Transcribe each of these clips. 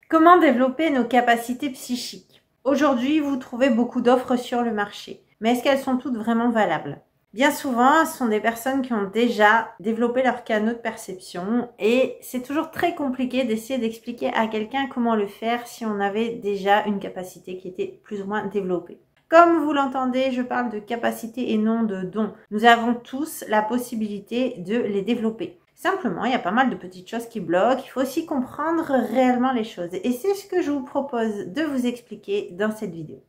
Comment développer nos capacités psychiques? Aujourd'hui, vous trouvez beaucoup d'offres sur le marché, mais est-ce qu'elles sont toutes vraiment valables? Bien souvent, ce sont des personnes qui ont déjà développé leurs canaux de perception et c'est toujours très compliqué d'essayer d'expliquer à quelqu'un comment le faire si on avait déjà une capacité qui était plus ou moins développée. Comme vous l'entendez, je parle de capacité et non de dons. Nous avons tous la possibilité de les développer. Simplement, il y a pas mal de petites choses qui bloquent. Il faut aussi comprendre réellement les choses. Et c'est ce que je vous propose de vous expliquer dans cette vidéo.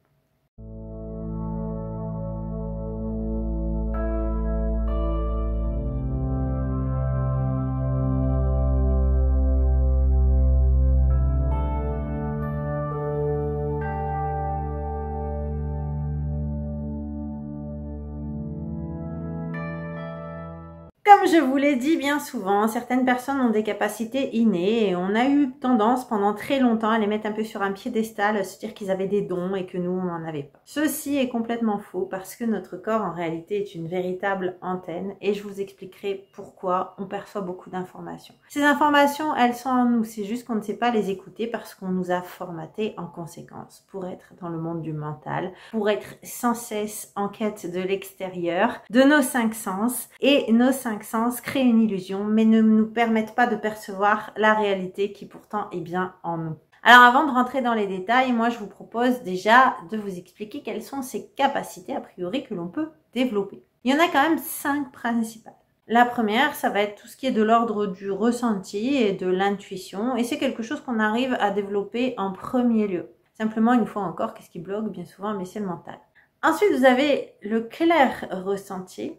Comme je vous l'ai dit bien souvent, certaines personnes ont des capacités innées et on a eu tendance pendant très longtemps à les mettre un peu sur un piédestal, se dire qu'ils avaient des dons et que nous on n'en avait pas. Ceci est complètement faux parce que notre corps en réalité est une véritable antenne et je vous expliquerai pourquoi on perçoit beaucoup d'informations. Ces informations, elles sont en nous, c'est juste qu'on ne sait pas les écouter parce qu'on nous a formatés en conséquence pour être dans le monde du mental, pour être sans cesse en quête de l'extérieur, de nos cinq sens et nos cinq sens créent une illusion mais ne nous permettent pas de percevoir la réalité qui pourtant est bien en nous. Alors avant de rentrer dans les détails, moi je vous propose déjà de vous expliquer quelles sont ces capacités a priori que l'on peut développer. Il y en a quand même 5 principales. La première, ça va être tout ce qui est de l'ordre du ressenti et de l'intuition et c'est quelque chose qu'on arrive à développer en premier lieu. Simplement, une fois encore, qu'est-ce qui bloque bien souvent? Mais c'est le mental. Ensuite, vous avez le clair ressenti.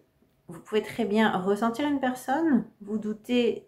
Vous pouvez très bien ressentir une personne, vous doutez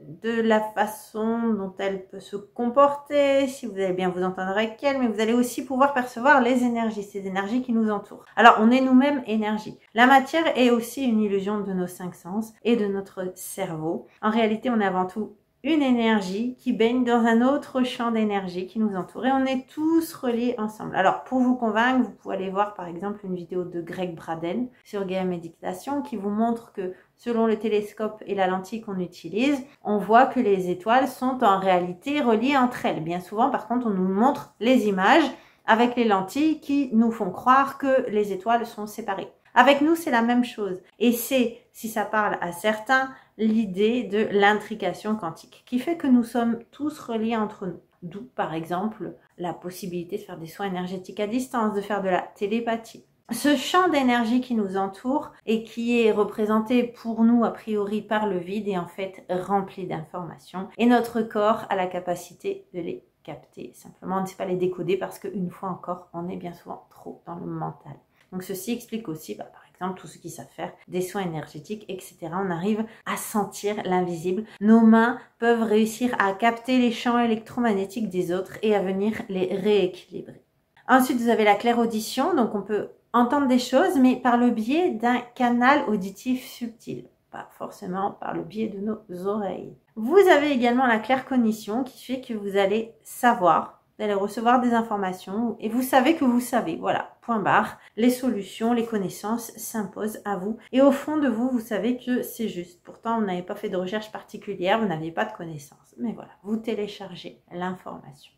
de la façon dont elle peut se comporter, si vous allez bien vous entendre avec elle, mais vous allez aussi pouvoir percevoir les énergies, ces énergies qui nous entourent. Alors, on est nous-mêmes énergie. La matière est aussi une illusion de nos 5 sens et de notre cerveau. En réalité, on est avant tout une énergie qui baigne dans un autre champ d'énergie qui nous entoure et on est tous reliés ensemble. Alors pour vous convaincre, vous pouvez aller voir par exemple une vidéo de Greg Braden sur Game Méditation qui vous montre que selon le télescope et la lentille qu'on utilise, on voit que les étoiles sont en réalité reliées entre elles. Bien souvent par contre on nous montre les images avec les lentilles qui nous font croire que les étoiles sont séparées. Avec nous, c'est la même chose. Et c'est, si ça parle à certains, l'idée de l'intrication quantique, qui fait que nous sommes tous reliés entre nous. D'où, par exemple, la possibilité de faire des soins énergétiques à distance, de faire de la télépathie. Ce champ d'énergie qui nous entoure et qui est représenté pour nous, a priori, par le vide, est en fait rempli d'informations. Et notre corps a la capacité de les capter. Simplement, on ne sait pas les décoder parce qu'une fois encore, on est bien souvent trop dans le mental. Donc ceci explique aussi, par exemple, tous ceux qui savent faire des soins énergétiques, etc. On arrive à sentir l'invisible. Nos mains peuvent réussir à capter les champs électromagnétiques des autres et à venir les rééquilibrer. Ensuite, vous avez la clairaudition, donc on peut entendre des choses, mais par le biais d'un canal auditif subtil, pas forcément par le biais de nos oreilles. Vous avez également la claircognition qui fait que vous allez savoir, vous allez recevoir des informations et vous savez que vous savez, voilà, point barre. Les solutions, les connaissances s'imposent à vous. Et au fond de vous, vous savez que c'est juste. Pourtant, vous n'avez pas fait de recherche particulière, vous n'aviez pas de connaissances. Mais voilà, vous téléchargez l'information.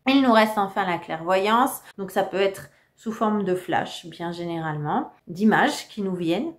Il nous reste enfin la clairvoyance. Donc ça peut être sous forme de flash, bien généralement, d'images qui nous viennent.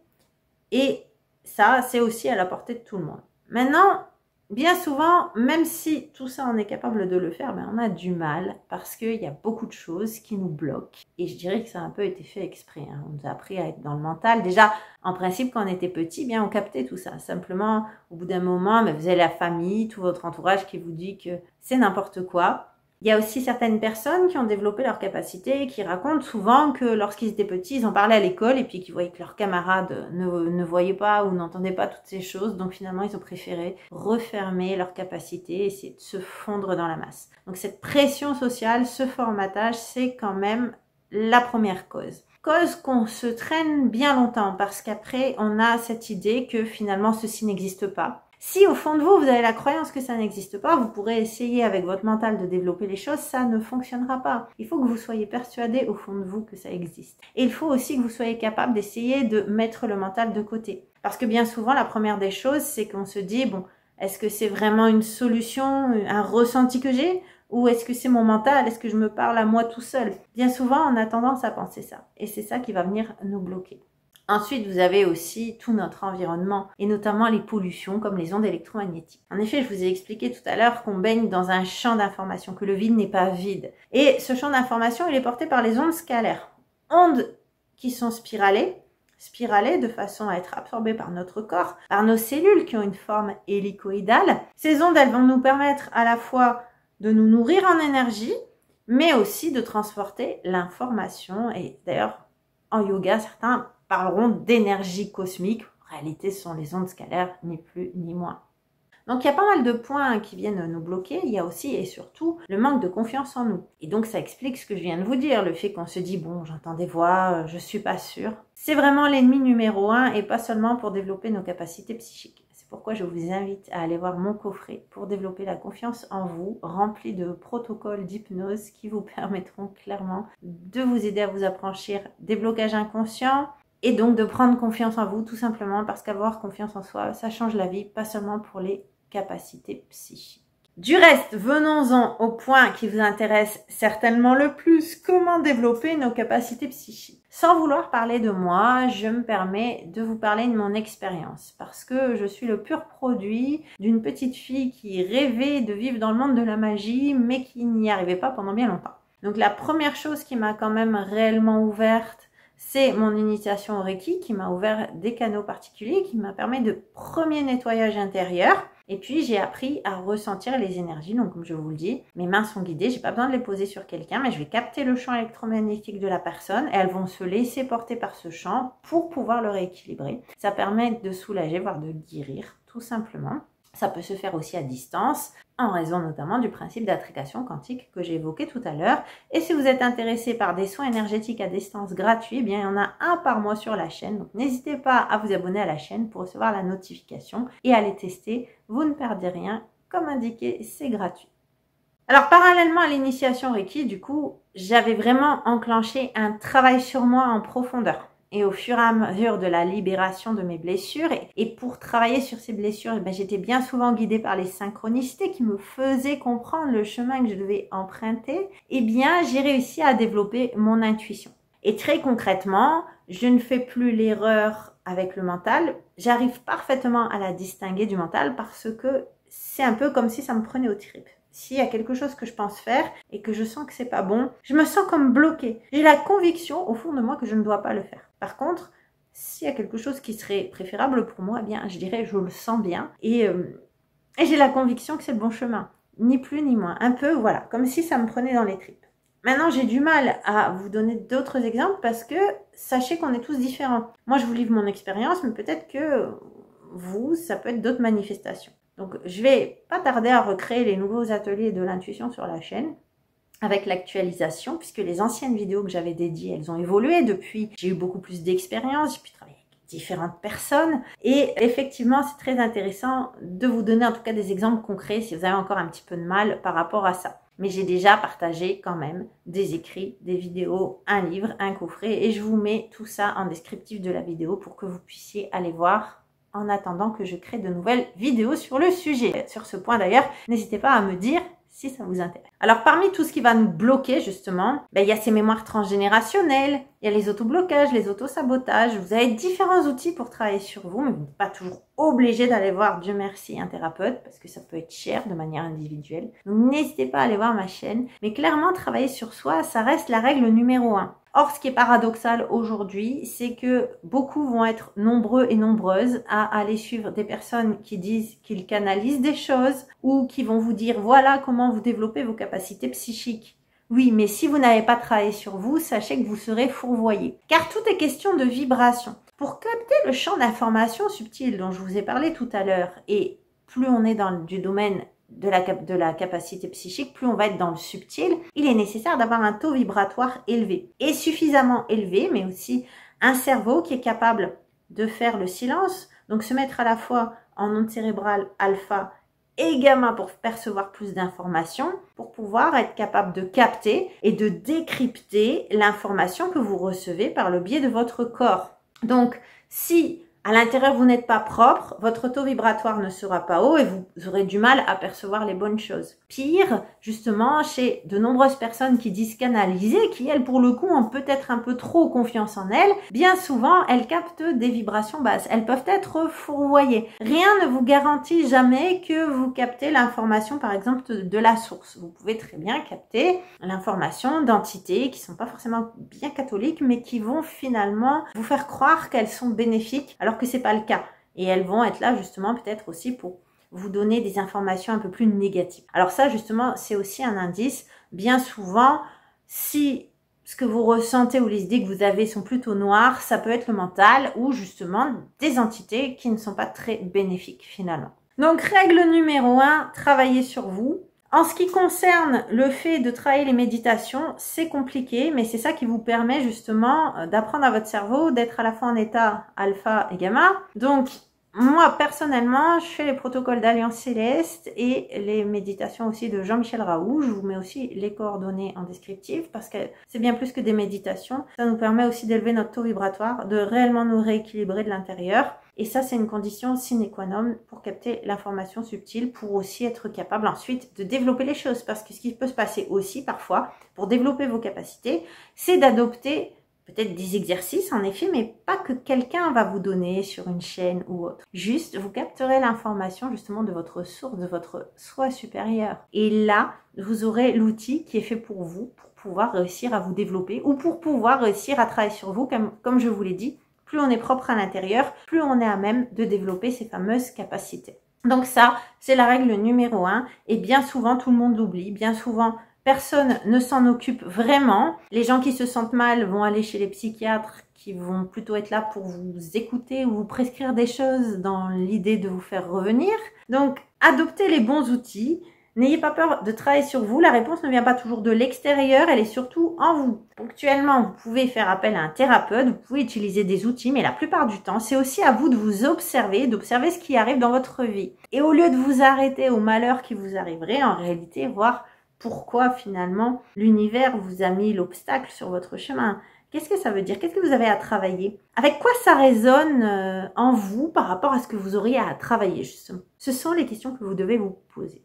Et ça, c'est aussi à la portée de tout le monde. Maintenant, bien souvent, même si tout ça on est capable de le faire, on a du mal parce qu'il y a beaucoup de choses qui nous bloquent. Et je dirais que ça a un peu été fait exprès. On nous a appris à être dans le mental. Déjà, en principe, quand on était petit, on captait tout ça. Simplement, au bout d'un moment, vous avez la famille, tout votre entourage qui vous dit que c'est n'importe quoi. Il y a aussi certaines personnes qui ont développé leurs capacités et qui racontent souvent que lorsqu'ils étaient petits, ils en parlaient à l'école et puis qu'ils voyaient que leurs camarades ne voyaient pas ou n'entendaient pas toutes ces choses. Donc finalement, ils ont préféré refermer leurs capacités et essayer de se fondre dans la masse. Donc cette pression sociale, ce formatage, c'est quand même la première cause. Cause qu'on se traîne bien longtemps parce qu'après, on a cette idée que finalement, ceci n'existe pas. Si au fond de vous, vous avez la croyance que ça n'existe pas, vous pourrez essayer avec votre mental de développer les choses, ça ne fonctionnera pas. Il faut que vous soyez persuadé au fond de vous que ça existe. Et il faut aussi que vous soyez capable d'essayer de mettre le mental de côté. Parce que bien souvent, la première des choses, c'est qu'on se dit, bon, est-ce que c'est vraiment une solution, un ressenti que j'ai ? Ou est-ce que c'est mon mental? Est-ce que je me parle à moi tout seul? Bien souvent, on a tendance à penser ça. Et c'est ça qui va venir nous bloquer. Ensuite, vous avez aussi tout notre environnement et notamment les pollutions comme les ondes électromagnétiques. En effet, je vous ai expliqué tout à l'heure qu'on baigne dans un champ d'information, que le vide n'est pas vide. Et ce champ d'information, il est porté par les ondes scalaires. Ondes qui sont spiralées de façon à être absorbées par notre corps, par nos cellules qui ont une forme hélicoïdale. Ces ondes, elles vont nous permettre à la fois de nous nourrir en énergie, mais aussi de transporter l'information. Et d'ailleurs, en yoga, certains parleront d'énergie cosmique. En réalité, ce sont les ondes scalaires, ni plus ni moins. Donc, il y a pas mal de points qui viennent nous bloquer. Il y a aussi et surtout le manque de confiance en nous. Et donc, ça explique ce que je viens de vous dire, le fait qu'on se dit « bon, j'entends des voix, je suis pas sûre ». C'est vraiment l'ennemi numéro 1 et pas seulement pour développer nos capacités psychiques. C'est pourquoi je vous invite à aller voir mon coffret pour développer la confiance en vous, rempli de protocoles d'hypnose qui vous permettront clairement de vous aider à vous affranchir des blocages inconscients, et donc de prendre confiance en vous tout simplement parce qu'avoir confiance en soi, ça change la vie, pas seulement pour les capacités psychiques. Du reste, venons-en au point qui vous intéresse certainement le plus, comment développer nos capacités psychiques. Sans vouloir parler de moi, je me permets de vous parler de mon expérience parce que je suis le pur produit d'une petite fille qui rêvait de vivre dans le monde de la magie mais qui n'y arrivait pas pendant bien longtemps. Donc la première chose qui m'a quand même réellement ouverte, c'est mon initiation au Reiki qui m'a ouvert des canaux particuliers, qui m'a permis de premier nettoyage intérieur. Et puis, j'ai appris à ressentir les énergies. Donc, comme je vous le dis, mes mains sont guidées. J'ai pas besoin de les poser sur quelqu'un, mais je vais capter le champ électromagnétique de la personne et elles vont se laisser porter par ce champ pour pouvoir le rééquilibrer. Ça permet de soulager, voire de guérir, tout simplement. Ça peut se faire aussi à distance, en raison notamment du principe d'attraction quantique que j'ai évoqué tout à l'heure. Et si vous êtes intéressé par des soins énergétiques à distance gratuits, eh bien, il y en a un par mois sur la chaîne. Donc n'hésitez pas à vous abonner à la chaîne pour recevoir la notification et à les tester. Vous ne perdez rien. Comme indiqué, c'est gratuit. Alors parallèlement à l'initiation Reiki, du coup, j'avais vraiment enclenché un travail sur moi en profondeur. Et au fur et à mesure de la libération de mes blessures, et pour travailler sur ces blessures, j'étais bien souvent guidée par les synchronicités qui me faisaient comprendre le chemin que je devais emprunter, j'ai réussi à développer mon intuition. Et très concrètement, je ne fais plus l'erreur avec le mental, j'arrive parfaitement à la distinguer du mental parce que c'est un peu comme si ça me prenait aux tripes. S'il y a quelque chose que je pense faire et que je sens que c'est pas bon, je me sens comme bloquée. J'ai la conviction au fond de moi que je ne dois pas le faire. Par contre, s'il y a quelque chose qui serait préférable pour moi, je dirais je le sens bien et j'ai la conviction que c'est le bon chemin. Ni plus ni moins. Un peu, voilà, comme si ça me prenait dans les tripes. Maintenant, j'ai du mal à vous donner d'autres exemples parce que sachez qu'on est tous différents. Moi, je vous livre mon expérience, mais peut-être que vous, ça peut être d'autres manifestations. Donc, je vais pas tarder à recréer les nouveaux ateliers de l'intuition sur la chaîne avec l'actualisation, puisque les anciennes vidéos que j'avais dédiées, elles ont évolué depuis. J'ai eu beaucoup plus d'expérience, j'ai pu travailler avec différentes personnes. Et effectivement, c'est très intéressant de vous donner en tout cas des exemples concrets si vous avez encore un petit peu de mal par rapport à ça. Mais j'ai déjà partagé quand même des écrits, des vidéos, un livre, un coffret. Et je vous mets tout ça en descriptif de la vidéo pour que vous puissiez aller voir en attendant que je crée de nouvelles vidéos sur le sujet. Sur ce point d'ailleurs, n'hésitez pas à me dire si ça vous intéresse. Alors parmi tout ce qui va nous bloquer justement, il y a ces mémoires transgénérationnelles, il y a les autoblocages, les autosabotages. Vous avez différents outils pour travailler sur vous, mais vous n'êtes pas toujours obligé d'aller voir, Dieu merci, un thérapeute parce que ça peut être cher de manière individuelle. Donc n'hésitez pas à aller voir ma chaîne, mais clairement travailler sur soi, ça reste la règle numéro 1. Or, ce qui est paradoxal aujourd'hui, c'est que beaucoup vont être nombreux et nombreuses à aller suivre des personnes qui disent qu'ils canalisent des choses ou qui vont vous dire voilà comment vous développez vos capacités psychiques. Oui, mais si vous n'avez pas travaillé sur vous, sachez que vous serez fourvoyé. Car tout est question de vibration. Pour capter le champ d'information subtil dont je vous ai parlé tout à l'heure, et plus on est dans du domaine de la capacité psychique, plus on va être dans le subtil, il est nécessaire d'avoir un taux vibratoire élevé. Et suffisamment élevé, mais aussi un cerveau qui est capable de faire le silence, donc se mettre à la fois en onde cérébrale alpha et gamma pour percevoir plus d'informations, pour pouvoir être capable de capter et de décrypter l'information que vous recevez par le biais de votre corps. Donc, si À l'intérieur, vous n'êtes pas propre, votre taux vibratoire ne sera pas haut et vous aurez du mal à percevoir les bonnes choses. Pire, justement, chez de nombreuses personnes qui disent canaliser, qui elles, pour le coup, ont peut-être un peu trop confiance en elles, bien souvent, elles captent des vibrations basses. Elles peuvent être fourvoyées. Rien ne vous garantit jamais que vous captez l'information, par exemple, de la source. Vous pouvez très bien capter l'information d'entités qui sont pas forcément bien catholiques, mais qui vont finalement vous faire croire qu'elles sont bénéfiques, alors que c'est pas le cas. Et elles vont être là justement peut-être aussi pour vous donner des informations un peu plus négatives. Alors ça justement c'est aussi un indice. Bien souvent, si ce que vous ressentez ou les idées que vous avez sont plutôt noires, ça peut être le mental ou justement des entités qui ne sont pas très bénéfiques finalement. Donc règle numéro 1, travaillez sur vous. En ce qui concerne le fait de travailler les méditations, c'est compliqué, mais c'est ça qui vous permet justement d'apprendre à votre cerveau d'être à la fois en état alpha et gamma. Donc, moi, personnellement, je fais les protocoles d'Alliance Céleste et les méditations aussi de Jean-Michel Raoult. Je vous mets aussi les coordonnées en descriptif parce que c'est bien plus que des méditations. Ça nous permet aussi d'élever notre taux vibratoire, de réellement nous rééquilibrer de l'intérieur. Et ça, c'est une condition sine qua non pour capter l'information subtile, pour aussi être capable ensuite de développer les choses. Parce que ce qui peut se passer aussi parfois, pour développer vos capacités, c'est d'adopter peut-être des exercices en effet, mais pas que quelqu'un va vous donner sur une chaîne ou autre. Juste, vous capterez l'information justement de votre source, de votre soi supérieur. Et là, vous aurez l'outil qui est fait pour vous, pour pouvoir réussir à vous développer ou pour pouvoir réussir à travailler sur vous, comme je vous l'ai dit. Plus on est propre à l'intérieur, plus on est à même de développer ces fameuses capacités. Donc ça, c'est la règle numéro 1. Et bien souvent, tout le monde l'oublie. Bien souvent, personne ne s'en occupe vraiment. Les gens qui se sentent mal vont aller chez les psychiatres qui vont plutôt être là pour vous écouter ou vous prescrire des choses dans l'idée de vous faire revenir. Donc, adoptez les bons outils. N'ayez pas peur de travailler sur vous. La réponse ne vient pas toujours de l'extérieur, elle est surtout en vous. Ponctuellement, vous pouvez faire appel à un thérapeute, vous pouvez utiliser des outils, mais la plupart du temps, c'est aussi à vous de vous observer, d'observer ce qui arrive dans votre vie. Et au lieu de vous arrêter au malheur qui vous arriverait, en réalité, voir pourquoi finalement l'univers vous a mis l'obstacle sur votre chemin. Qu'est-ce que ça veut dire? Qu'est-ce que vous avez à travailler? Avec quoi ça résonne en vous par rapport à ce que vous auriez à travailler justement? Ce sont les questions que vous devez vous poser.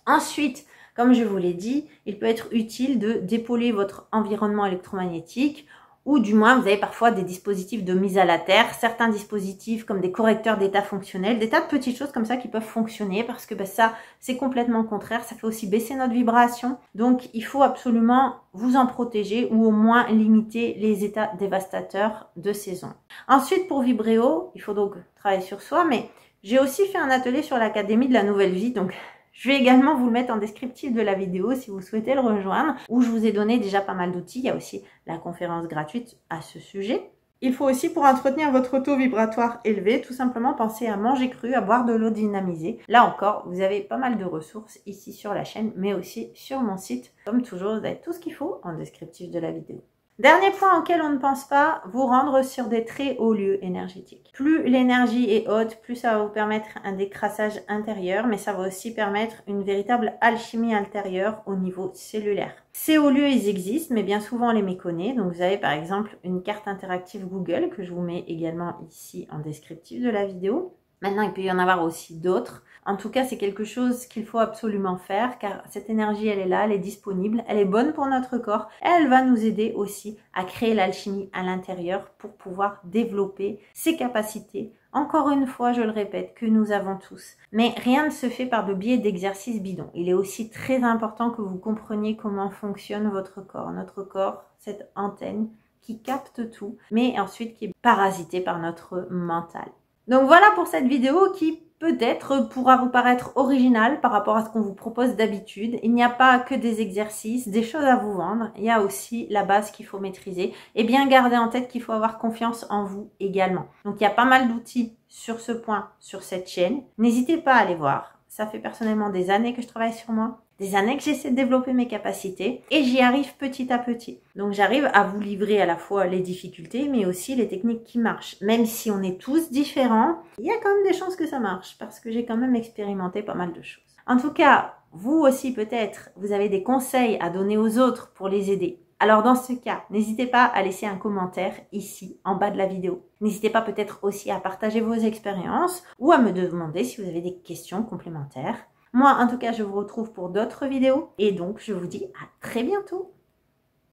Ensuite, comme je vous l'ai dit, il peut être utile de d'épauler votre environnement électromagnétique ou du moins vous avez parfois des dispositifs de mise à la terre, certains dispositifs comme des correcteurs d'état fonctionnel, des tas de petites choses comme ça qui peuvent fonctionner parce que ça c'est complètement contraire, ça fait aussi baisser notre vibration. Donc il faut absolument vous en protéger ou au moins limiter les états dévastateurs de ces ondes. Ensuite pour vibrer haut, il faut donc travailler sur soi, mais j'ai aussi fait un atelier sur l'Académie de la Nouvelle Vie, donc je vais également vous le mettre en descriptif de la vidéo si vous souhaitez le rejoindre, où je vous ai donné déjà pas mal d'outils. Il y a aussi la conférence gratuite à ce sujet. Il faut aussi, pour entretenir votre taux vibratoire élevé, tout simplement penser à manger cru, à boire de l'eau dynamisée. Là encore, vous avez pas mal de ressources ici sur la chaîne, mais aussi sur mon site. Comme toujours, vous avez tout ce qu'il faut en descriptif de la vidéo. Dernier point auquel on ne pense pas, vous rendre sur des très hauts lieux énergétiques. Plus l'énergie est haute, plus ça va vous permettre un décrassage intérieur, mais ça va aussi permettre une véritable alchimie intérieure au niveau cellulaire. Ces hauts lieux, ils existent, mais bien souvent on les méconnaît. Donc vous avez par exemple une carte interactive Google que je vous mets également ici en descriptif de la vidéo. Maintenant, il peut y en avoir aussi d'autres. En tout cas, c'est quelque chose qu'il faut absolument faire car cette énergie, elle est là, elle est disponible, elle est bonne pour notre corps. Elle va nous aider aussi à créer l'alchimie à l'intérieur pour pouvoir développer ses capacités. Encore une fois, je le répète, que nous avons tous. Mais rien ne se fait par le biais d'exercices bidons. Il est aussi très important que vous compreniez comment fonctionne votre corps. Notre corps, cette antenne qui capte tout, mais ensuite qui est parasitée par notre mental. Donc voilà pour cette vidéo qui peut-être pourra vous paraître originale par rapport à ce qu'on vous propose d'habitude. Il n'y a pas que des exercices, des choses à vous vendre. Il y a aussi la base qu'il faut maîtriser. Et bien garder en tête qu'il faut avoir confiance en vous également. Donc il y a pas mal d'outils sur ce point, sur cette chaîne. N'hésitez pas à aller voir. Ça fait personnellement des années que je travaille sur moi. Des années que j'essaie de développer mes capacités et j'y arrive petit à petit. Donc j'arrive à vous livrer à la fois les difficultés mais aussi les techniques qui marchent. Même si on est tous différents, il y a quand même des chances que ça marche parce que j'ai quand même expérimenté pas mal de choses. En tout cas, vous aussi peut-être, vous avez des conseils à donner aux autres pour les aider Alors dans ce cas, n'hésitez pas à laisser un commentaire ici, en bas de la vidéo. N'hésitez pas peut-être aussi à partager vos expériences ou à me demander si vous avez des questions complémentaires. Moi, en tout cas, je vous retrouve pour d'autres vidéos et donc je vous dis à très bientôt.